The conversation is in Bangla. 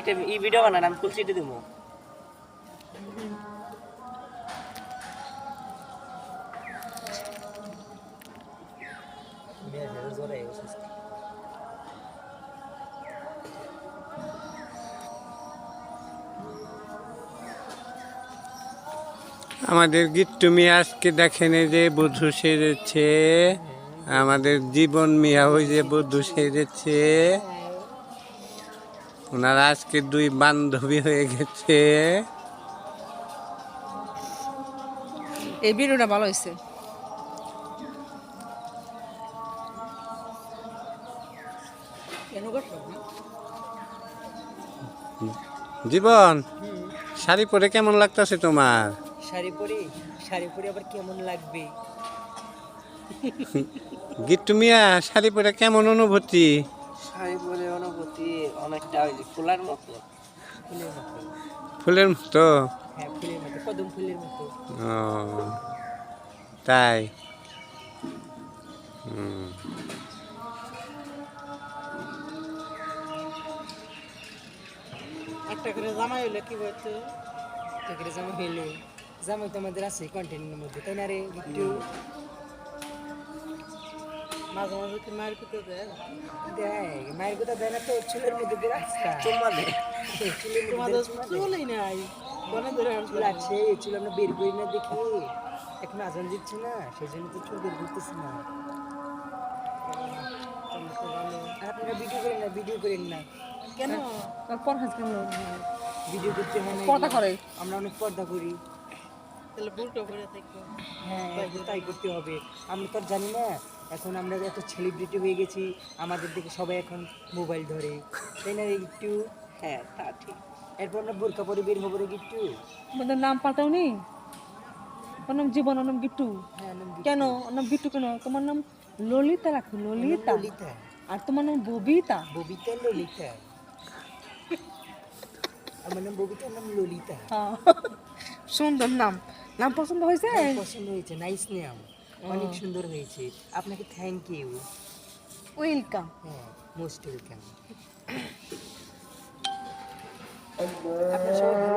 একটা ভিডিও বানান, আমি ফুল সিটি দেবো। আমাদের গিট্টু মিয়া আজকে দেখেন এই যে বধূ সেরেছে, আমাদের জীবন মিয়া ওই যে বধূ সেরেছে, ওনারা আজকে দুই বান্ধবী হয়ে গেছে। এই ভিডিওটা ভালো হয়েছে। জীবন, শাড়ি পরে কেমন লাগতেছে তোমার? শাড়ি পরে আবার কেমন লাগবে? গিট্টু মিয়া শাড়ি পরে কেমন অনুভূতি? শাড়ি পরে অনুভূতি অনেকটা ওই যে ফুলের মতো। ফুলের মতো? হ্যাঁ, ফুলের মতো, কদম ফুলের মতো। ও তাই। হুম। একটা করে জামাই হইলে কি বলতো? একটা করে জামাই হইলে, জামাই তো আমাদের আছে কন্টেন্টের মধ্যে, তাই না রে? একটু মাঝে মাঝে কি মায়ের কথা দেয়? দেয়, মায়ের কথা দেয় না তো, চুলের মধ্যে দিয়ে রাস্তা চুম্মা দেয়। চুলই নাই, মনে ধরে চুল আছে, চুল আমরা বের করি না দেখি, এখন আজান দিচ্ছে না, সেই জন্য তো চুল বের করতেছি না। আপনারা ভিডিও করেন না কেন? ভিডিও করতে হয় না, পর্দা করে। আমরা অনেক পর্দা করি। তাহলে বুলটো করে থাকবো। হ্যাঁ, তাই করতে হবে। আমরা তো আর জানি না, এখন আমরা এত সেলিব্রিটি হয়ে গেছি, আমাদের দিকে সবাই এখন মোবাইল ধরে, তাই না রে গিট্টু? হ্যাঁ, তা ঠিক। এরপর আমরা বোরকা পরে বের হবো রে গিট্টু। তোমাদের নাম পাল্টাওনি? ওর নাম জীবন, ওর নাম গিট্টু। হ্যাঁ, নাম গিট্টু। কেন ওর নাম গিট্টু কেন? তোমার নাম ললিতা রাখো, ললিতা। ললিতা। আর তোমার নাম ববিতা। ববিতা, ললিতা। আমার নাম ববিতা, নাম ললিতা। হ্যাঁ, সুন্দর নাম। নাম পছন্দ হয়েছে? পছন্দ হয়েছে, নাইস নাম, অনেক সুন্দর হয়েছে। আপনাকে থ্যাংক ইউ। ওয়েলকাম। হ্যাঁ, মোস্ট ওয়েলকাম। আপনার সবাই ভালো